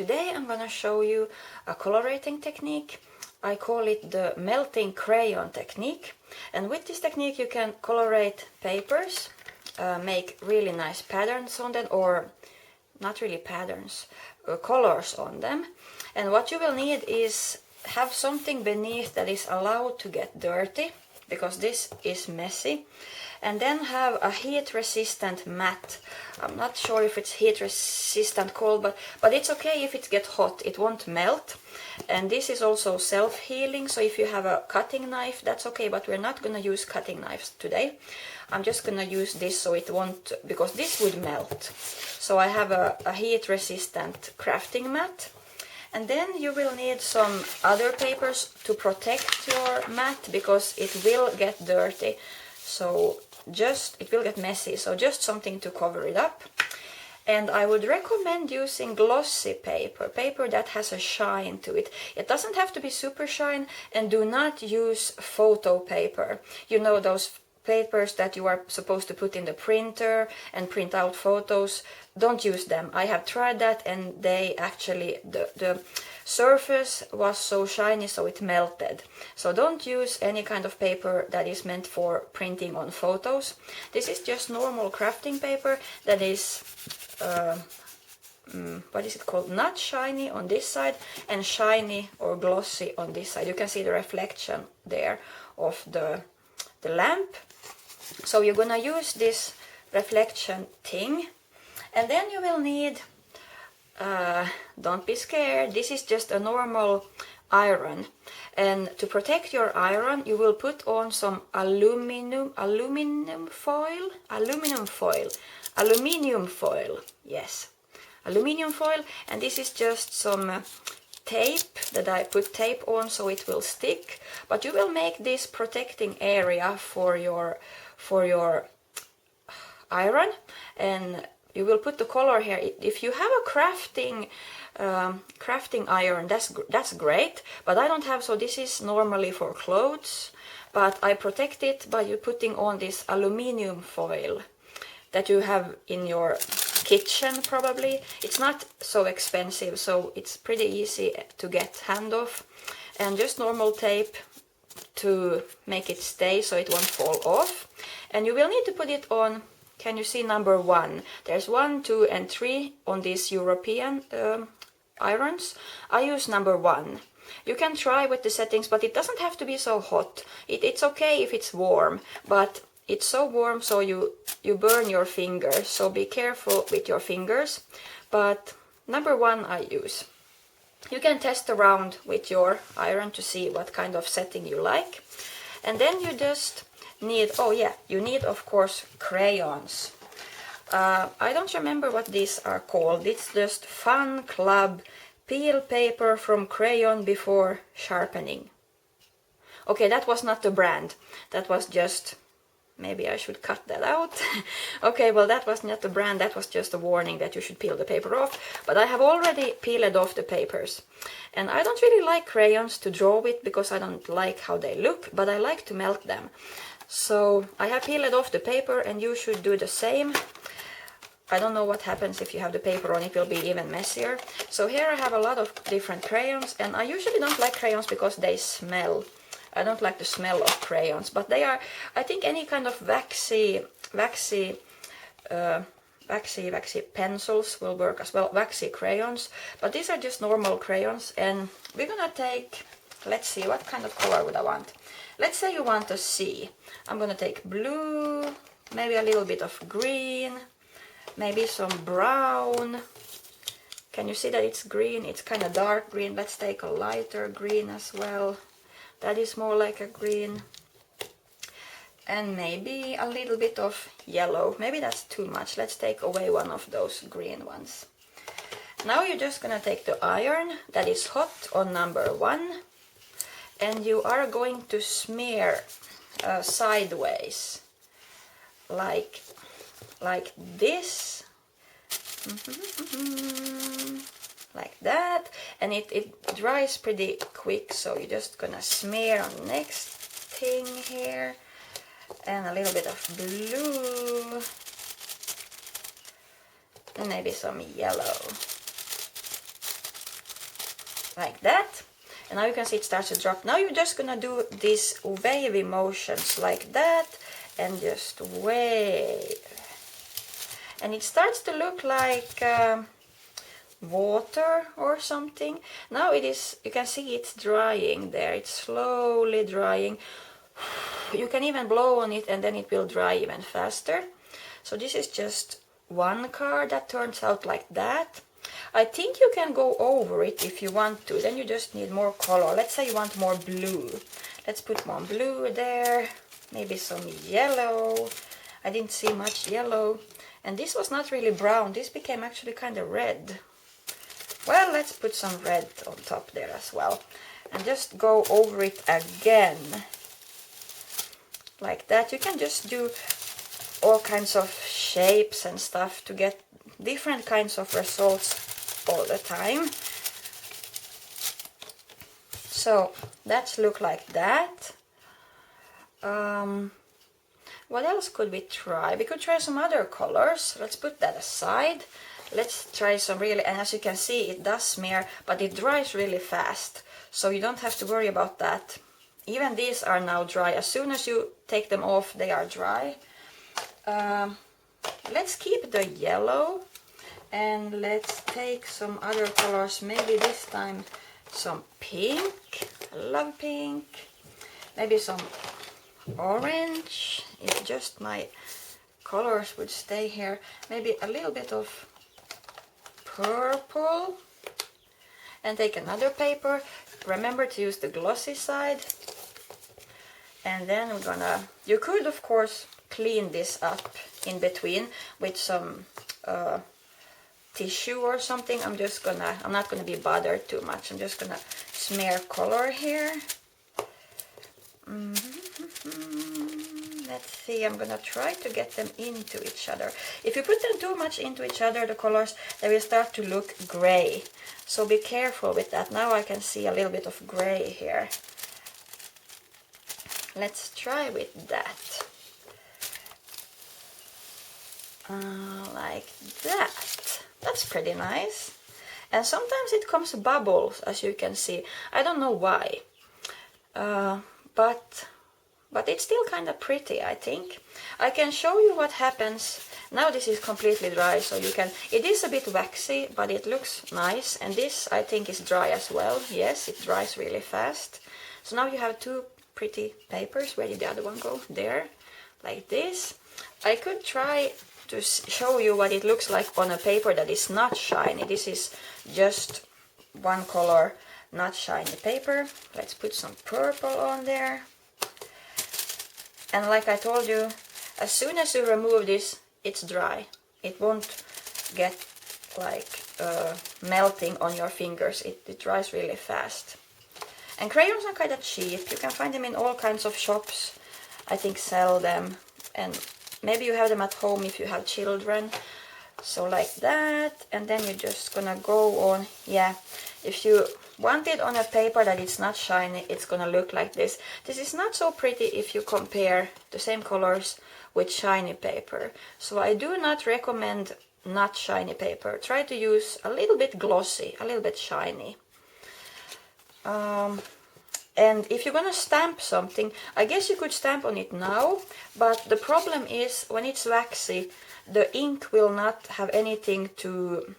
today I'm gonna show you a colorating technique. I call it the melting crayon technique, and with this technique you can colorate papers, make really nice patterns on them, or not really patterns, colors on them. And what you will need is have something beneath that is allowed to get dirty, because this is messy, and then have a heat resistant mat. I'm not sure if it's heat resistant cold, but it's okay if it gets hot, it won't melt. And this is also self-healing, so if you have a cutting knife, that's okay, but we're not gonna use cutting knives today. I'm just gonna use this so it won't, because this would melt. So I have a heat resistant crafting mat. And then you will need some other papers to protect your mat, because it will get dirty. So it will get messy, so just something to cover it up. And I would recommend using glossy paper that has a shine to it. It doesn't have to be super shine, and do not use photo paper. You know, those papers that you are supposed to put in the printer and print out photos. Don't use them. I have tried that, and they actually, the surface was so shiny so it melted. So don't use any kind of paper that is meant for printing on photos. This is just normal crafting paper that is what is it called, not shiny on this side and shiny or glossy on this side. You can see the reflection there of the lamp. So you're gonna use this reflection thing, and then you will need, don't be scared, this is just a normal iron. And to protect your iron, you will put on some aluminum foil, yes, aluminum foil. And this is just some tape that I put tape on so it will stick. But you will make this protecting area for your iron, and you will put the color here. If you have a crafting iron, that's great, but I don't have, so this is normally for clothes. But I protect it by you putting on this aluminum foil that you have in your kitchen probably. It's not so expensive, so it's pretty easy to get hand of, and just normal tape to make it stay so it won't fall off. And you will need to put it on, can you see number 1? There's 1, 2 and 3 on these European irons. I use number 1. You can try with the settings, but it doesn't have to be so hot. It's okay if it's warm, but it's so warm so you burn your fingers, so be careful with your fingers. But number 1 I use. You can test around with your iron to see what kind of setting you like. And then you just need, oh yeah, you need of course crayons. I don't remember what these are called. It's just Fun Club Peel Paper from Crayon Before Sharpening. Okay, that was not the brand. That was just, maybe I should cut that out. Okay, well that was not the brand, that was just a warning that you should peel the paper off. But I have already peeled off the papers. And I don't really like crayons to draw with, because I don't like how they look, but I like to melt them. So I have peeled off the paper, and you should do the same. I don't know what happens if you have the paper on, it will be even messier. So here I have a lot of different crayons, and I usually don't like crayons because they smell. I don't like the smell of crayons, but they are, I think any kind of waxy pencils will work as well, waxy crayons. But these are just normal crayons, and we're gonna take, let's see, what kind of color would I want? Let's say you want a sea. I'm gonna take blue, maybe a little bit of green, maybe some brown. Can you see that it's green? It's kind of dark green. Let's take a lighter green as well. That is more like a green. And maybe a little bit of yellow. Maybe that's too much. Let's take away one of those green ones. Now you're just gonna take the iron that is hot on number 1, and you are going to smear sideways, like this, like that, and it dries pretty quick. So you're just gonna smear on the next thing here, and a little bit of blue, and maybe some yellow. like that. And now you can see it starts to drop. Now you're just gonna do these wavy motions like that and just wave. And it starts to look like water or something. Now it is, you can see it's drying there. It's slowly drying. You can even blow on it and then it will dry even faster. So this is just one card that turns out like that. I think you can go over it if you want to. Then you just need more color. Let's say you want more blue. Let's put more blue there. Maybe some yellow. I didn't see much yellow. And this was not really brown. This became actually kind of red. Well, let's put some red on top there as well. And just go over it again. Like that. You can just do all kinds of shapes and stuff to get different kinds of results all the time. So that's look like that. What else could we try? We could try some other colors. Let's put that aside. Let's try some really, and as you can see it does smear, but it dries really fast. So you don't have to worry about that. Even these are now dry. As soon as you take them off, they are dry. Let's keep the yellow. And let's take some other colors, maybe this time some pink. I love pink. Maybe some orange, if just my colors would stay here. Maybe a little bit of purple. And take another paper. Remember to use the glossy side. And then we're gonna, you could of course clean this up in between with some tissue or something. I'm not gonna be bothered too much. I'm just gonna smear color here. Let's see, I'm gonna try to get them into each other. If you put them too much into each other, the colors, they will start to look gray. So be careful with that. Now I can see a little bit of gray here. Let's try with that. Like that. That's pretty nice. And sometimes it comes bubbles, as you can see. I don't know why. But it's still kind of pretty, I think. I can show you what happens. Now this is completely dry, so you can... It is a bit waxy, but it looks nice. And this, I think, is dry as well. Yes, it dries really fast. So now you have two pretty papers. Where did the other one go? There. Like this. I could try to show you what it looks like on a paper that is not shiny. This is just one color, not shiny paper. Let's put some purple on there. And like I told you, as soon as you remove this, it's dry. It won't get like melting on your fingers. It dries really fast. And crayons are kind of cheap. You can find them in all kinds of shops. I think sell them. And maybe you have them at home if you have children. So like that. And then you're just gonna go on. Yeah, if you want it on a paper that it's not shiny, it's gonna look like this. This is not so pretty if you compare the same colors with shiny paper. So I do not recommend not shiny paper. Try to use a little bit glossy, a little bit shiny. And if you're gonna stamp something, I guess you could stamp on it now, but the problem is when it's waxy, the ink will not have anything to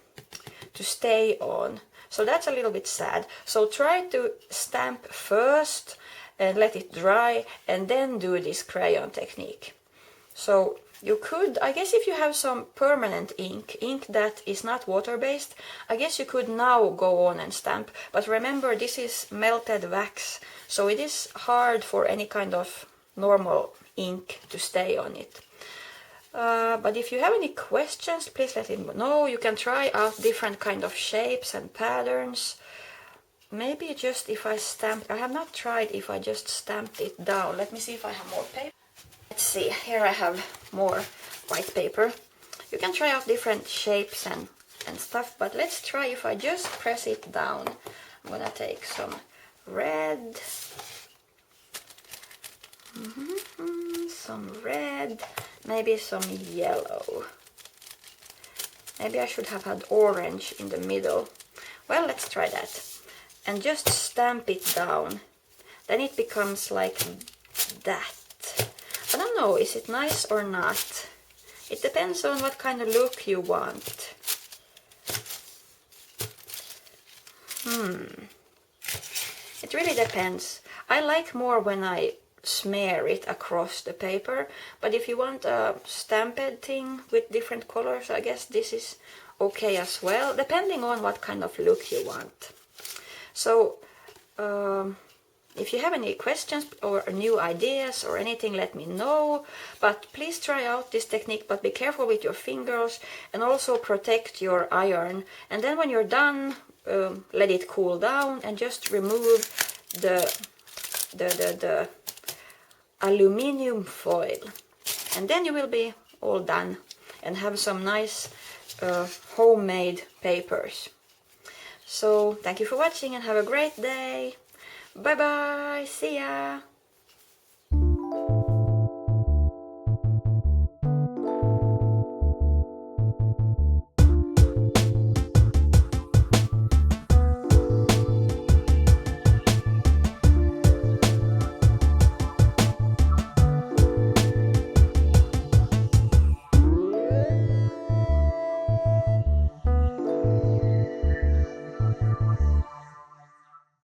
stay on. So that's a little bit sad. So try to stamp first and let it dry and then do this crayon technique. So you could, I guess if you have some permanent ink that is not water-based, I guess you could now go on and stamp. But remember, this is melted wax, so it is hard for any kind of normal ink to stay on it. But if you have any questions, please let me know. You can try out different kind of shapes and patterns. Maybe just if I stamp, I have not tried if I just stamped it down. Let me see if I have more paper. Let's see, here I have more white paper. You can try out different shapes and stuff, but let's try if I just press it down. I'm gonna take some red. Some red, maybe some yellow. Maybe I should have had orange in the middle. Well, let's try that. and just stamp it down. Then it becomes like that. I don't know, is it nice or not? It depends on what kind of look you want. It really depends. I like more when I smear it across the paper, but if you want a stamped thing with different colors, I guess this is okay as well, depending on what kind of look you want. So if you have any questions or new ideas or anything, let me know. But please try out this technique, but be careful with your fingers and also protect your iron. And then when you're done, let it cool down and just remove the aluminium foil. And then you will be all done and have some nice homemade papers. So thank you for watching and have a great day. Bye bye, see ya!